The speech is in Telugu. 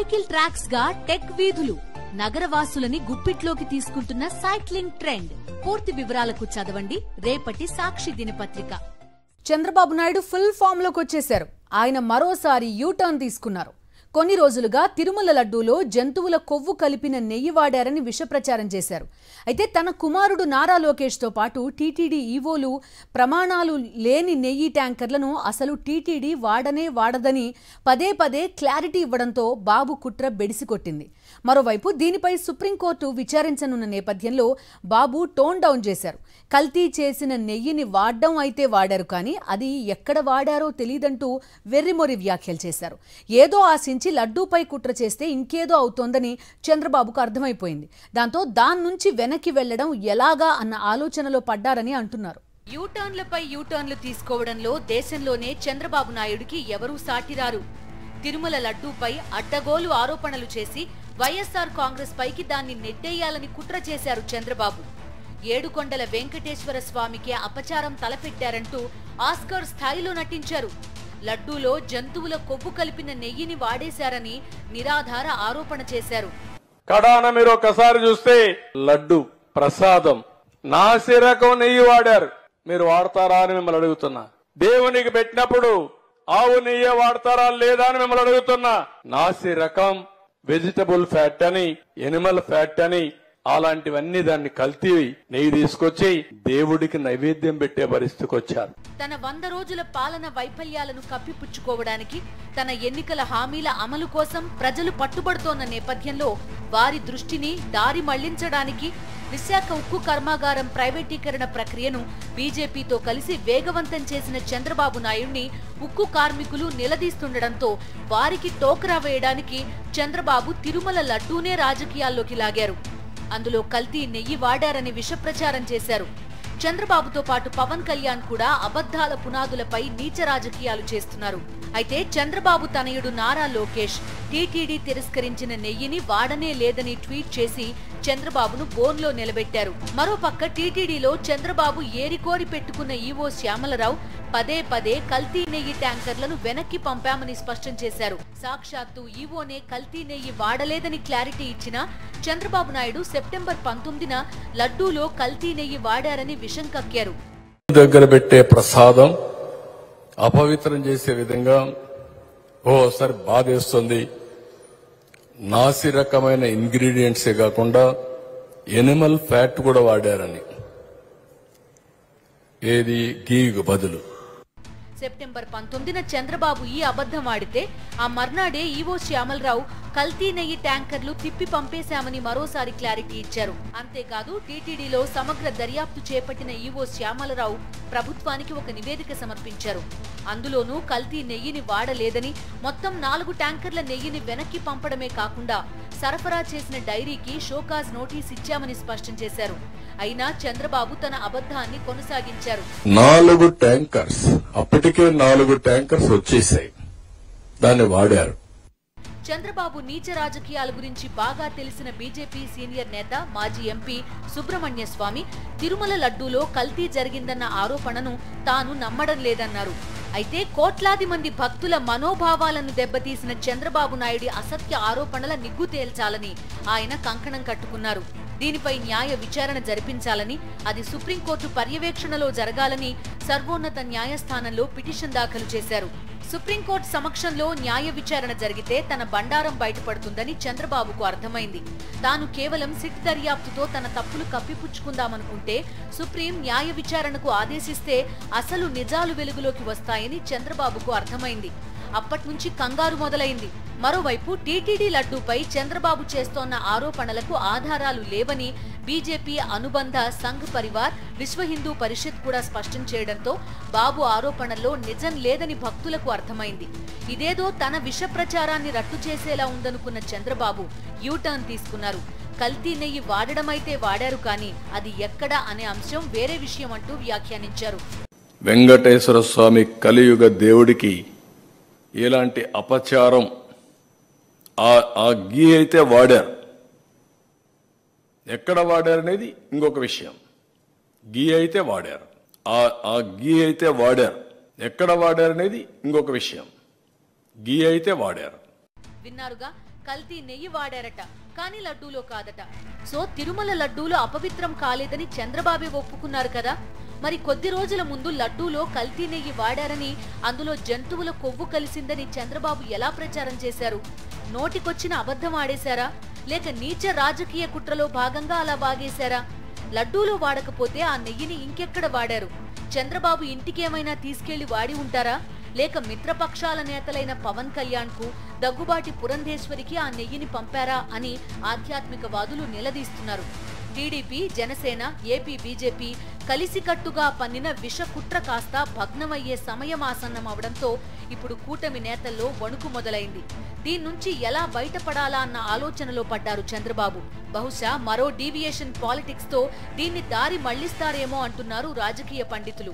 సైకిల్ ట్రాక్స్ గా టెక్ వీధులు నగరవాసులని గుప్పిట్లోకి తీసుకుంటున్న సైక్లింగ్ ట్రెండ్. పూర్తి వివరాలకు చదవండి రేపటి సాక్షి దినపత్రిక. చంద్రబాబు నాయుడు ఫుల్ ఫామ్ లోకి వచ్చేశారు. ఆయన మరోసారి యూటర్న్ తీసుకున్నారు. కొన్ని రోజులుగా తిరుమల లడ్డూలో జంతువుల కొవ్వు కలిపిన నెయ్యి వాడారని విషప్రచారం చేశారు. అయితే తన కుమారుడు నారా లోకేష్తో పాటు టీటీడీ ఈవోలు ప్రమాణాలు లేని నెయ్యి ట్యాంకర్లను అసలు టీటీడీ వాడదని పదే పదే క్లారిటీ ఇవ్వడంతో బాబు కుట్ర బెడిసికొట్టింది. మరోవైపు దీనిపై సుప్రీంకోర్టు విచారించనున్న నేపథ్యంలో బాబు టోన్ డౌన్ చేశారు. కల్తీ చేసిన నెయ్యిని వాడడం అయితే వాడారు, కానీ అది ఎక్కడ వాడారో తెలియదంటూ వెర్రిమొరి వ్యాఖ్యలు చేశారు. ఏదో ఆశించి లడ్డూపై కుట్ర చేస్తే ఇంకేదో అవుతోందని చంద్రబాబుకు అర్థమైపోయింది. దాంతో దాని నుంచి వెనక్కి వెళ్లడం ఎలాగా అన్న ఆలోచనలో పడ్డారని అంటున్నారు. యూటర్న్లపై యూటర్న్లు తీసుకోవడంలో దేశంలోనే చంద్రబాబు నాయుడికి ఎవరూ సాటిరారు. తిరుమల లడ్డూపై అడ్డగోలు ఆరోపణలు చేసి వైఎస్ఆర్ కాంగ్రెస్ పైకి దాన్ని నెట్టేయాలని కుట్ర చేశారు చంద్రబాబు. ఏడుకొండల వెంకటేశ్వర స్వామికి అపచారం తలపెట్టారంటూ ఆస్కర్ స్థాయిలో నటించారు. లడ్డూలో జంతువుల కొవ్వు కలిపిన నెయ్యిని వాడేశారని నిరాధార ఆరోపణ చేశారు. కడాన మీరు ఒకసారి చూస్తే లడ్డు ప్రసాదం నాసిరకం నెయ్యి వాడారు. మీరు వాడతారా అని మిమ్మల్ని అడుగుతున్నా. దేవునికి పెట్టినప్పుడు ఆవు నెయ్యి వాడతారా లేదా అని మిమ్మల్ని అడుగుతున్నా. నాసిరకం, వెజిటబుల్ ఫ్యాట్ అని, ఎనిమల్ ఫ్యాట్ అని అలాంటివన్నీ దాన్ని కల్తీ నెయ్యి తీసుకొచ్చి దేవుడికి నైవేద్యం పెట్టే పరిస్థితికి వచ్చారు. తన 100 రోజుల పాలన వైఫల్యాలను కప్పిపుచ్చుకోవడానికి, తన ఎన్నికల హామీల అమలు కోసం ప్రజలు పట్టుబడుతోన్న నేపథ్యంలో వారి దృష్టిని దారి మళ్లించడానికి విశాఖ ఉక్కు కర్మాగారం ప్రైవేటీకరణ ప్రక్రియను బీజేపీతో కలిసి వేగవంతం చేసిన చంద్రబాబు నాయుడిని ఉక్కు కార్మికులు నిలదీస్తుండటంతో వారికి టోకరా వేయడానికి చంద్రబాబు తిరుమల లడ్డూనే రాజకీయాల్లోకి లాగారు. అందులో కల్తీ నెయ్యి వాడారని విషప్రచారం చేశారు. చంద్రబాబుతో పాటు పవన్ కళ్యాణ్ కూడా అబద్ధాల పునాదులపై నీచ రాజకీయాలు చేస్తున్నారు. అయితే చంద్రబాబు తనయుడు నారా లోకేష్ టీటీడీ తిరస్కరించిన నెయ్యిని వాడనే లేదని ట్వీట్ చేసి చంద్రబాబును బోన్లో నిలబెట్టారు. మరోపక్క టీటీడీలో చంద్రబాబు ఏరికోరి పెట్టుకున్న ఈవో శ్యామలరావు పదే పదే కల్తీ నెయ్యి ట్యాంకర్లను వెనక్కి పంపామని స్పష్టం చేశారు. సాక్షాత్తు ఈవోనే కల్తీ నెయ్యి వాడలేదని క్లారిటీ ఇచ్చిన చంద్రబాబు నాయుడు సెప్టెంబర్ 19న లడ్డూలో కల్తీ నెయ్యి వాడారని విషం కక్కారు. దగ్గర పెట్టే ప్రసాదం అపవిత్రం చేసే విధంగా ఓసారి బాధేస్తుంది. నాసి రకమైన ఇంగ్రీడియంట్సే కాకుండా ఎనిమల్ ఫ్యాట్ కూడా వాడారని, ఏది గీకు బదులు. సెప్టెంబర్ 19న చంద్రబాబు ఈ అబద్ధం ఆడితే ఆ మర్నాడే ఈవో శ్యామలరావు కల్తీ నెయ్యి ట్యాంకర్లు తిప్పి పంపేశామని మరోసారి క్లారిటీ ఇచ్చారు. అంతేకాదు టీటీడీలో సమగ్ర దర్యాప్తు చేపట్టిన ఈవో శ్యామలరావు ప్రభుత్వానికి ఒక నివేదిక సమర్పించారు. అందులోనూ కల్తీ నెయ్యిని వాడలేదని, మొత్తం 4 ట్యాంకర్ల నెయ్యిని వెనక్కి పంపడమే కాకుండా సరఫరా చేసిన డైరీకి షోకాజ్ నోటీస్ ఇచ్చామని స్పష్టం చేశారు. అయినా చంద్రబాబు తన అబద్ధాన్ని కొనసాగించారు. 4 ట్యాంకర్స్, అప్పటికే 4 ట్యాంకర్స్ వచ్చేసాయి, దాన్ని వాడారు. చంద్రబాబు నీచ రాజకీయాల గురించి బాగా తెలిసిన బీజేపీ సీనియర్ నేత మాజీ ఎంపీ సుబ్రహ్మణ్య స్వామి తిరుమల లడ్డూలో కల్తీ జరిగిందన్న ఆరోపణను తాను నమ్మడం లేదన్నారు. అయితే కోట్లాది మంది భక్తుల మనోభావాలను దెబ్బతీసిన చంద్రబాబు నాయుడి అసత్య ఆరోపణల నిగ్గు తేల్చాలని ఆయన కంకణం కట్టుకున్నారు. దీనిపై న్యాయ విచారణ జరిపించాలని, అది సుప్రీంకోర్టు పర్యవేక్షణలో జరగాలని సర్వోన్నత న్యాయస్థానంలో పిటిషన్ దాఖలు చేశారు. సుప్రీంకోర్టు సమక్షంలో న్యాయ విచారణ జరిగితే తన బండారం బయటపడుతుందని చంద్రబాబుకు అర్థమైంది. తాను కేవలం సిట్ దర్యాప్తుతో తన తప్పులు కప్పిపుచ్చుకుందామనుకుంటే సుప్రీం న్యాయ విచారణకు ఆదేశిస్తే అసలు నిజాలు వెలుగులోకి వస్తాయని చంద్రబాబుకు అర్థమైంది. అప్పట్నుంచి కంగారు మొదలైంది. మరోవైపు టీటీడీ లడ్డూపై చంద్రబాబు చేస్తోన్న ఆరోపణలకు ఆధారాలు లేవని బీజేపీ అనుబంధ సంఘ్ పరివార్, విశ్వ హిందూ పరిషత్ కూడా స్పష్టం చేయడంతో బాబు ఆరోపణల్లో నిజం లేదని భక్తులకు అర్థమైంది. ఇదేదో తన విష ప్రచారాన్ని రట్టు చేసేలా ఉందనుకున్న చంద్రబాబు యూటర్న్ తీసుకున్నారు. కల్తీ నెయ్యి వాడడమైతే వాడారు, కానీ అది ఎక్కడ అనే అంశం వేరే విషయం అంటూ వ్యాఖ్యానించారు. వెంకటేశ్వర స్వామి కలియుగ దేవుడికి ఎలాంటి అపచారం, ఆ గీ అయితే వాడారు, ఎక్కడ వాడారనేది ఇంకొక విషయం. గీ అయితే వాడారు, ఆ గీ అయితే వాడారు, ఎక్కడ వాడారనేది ఇంకొక విషయం. గీ అయితే వాడారు. విన్నారుగా, కల్తీ నెయ్యి వాడారట, కానీ లడ్డూలో కాదట. సో తిరుమల లడ్డూలు అపవిత్రం కాలేదని చంద్రబాబే ఒప్పుకున్నారు కదా. మరి కొద్ది రోజుల ముందు లడ్డూలో కల్తీ నెయ్యి వాడారని, అందులో జంతువుల కొవ్వు కలిసిందని చంద్రబాబు ఎలా ప్రచారం చేశారు? నోటికొచ్చిన అబద్ధం ఆడేశారా, లేక నీచ రాజకీయ కుట్రలో భాగంగా అలా వాగేశారా? లడ్డూలో వాడకపోతే ఆ నెయ్యిని ఇంకెక్కడ వాడారు? చంద్రబాబు ఇంటికేమైనా తీసుకెళ్లి వాడి ఉంటారా, లేక మిత్రపక్షాల నేతలైన పవన్ కళ్యాణ్ కు, దగ్గుబాటి పురంధేశ్వరికి ఆ నెయ్యిని పంపారా అని ఆధ్యాత్మికవాదులు నిలదీస్తున్నారు. టీడీపీ, జనసేన, ఏపీ బీజేపీ కలిసికట్టుగా పన్నిన విషకుట్ర కాస్త భగ్నమయ్యే సమయం ఆసన్నమవడంతో ఇప్పుడు కూటమి నేతల్లో వణుకు మొదలైంది. దీని నుంచి ఎలా బయటపడాలా అన్న ఆలోచనలో పడ్డారు చంద్రబాబు. బహుశా మరో డీవియేషన్ పాలిటిక్స్ తో దీన్ని దారి మళ్లిస్తారేమో అంటున్నారు రాజకీయ పండితులు.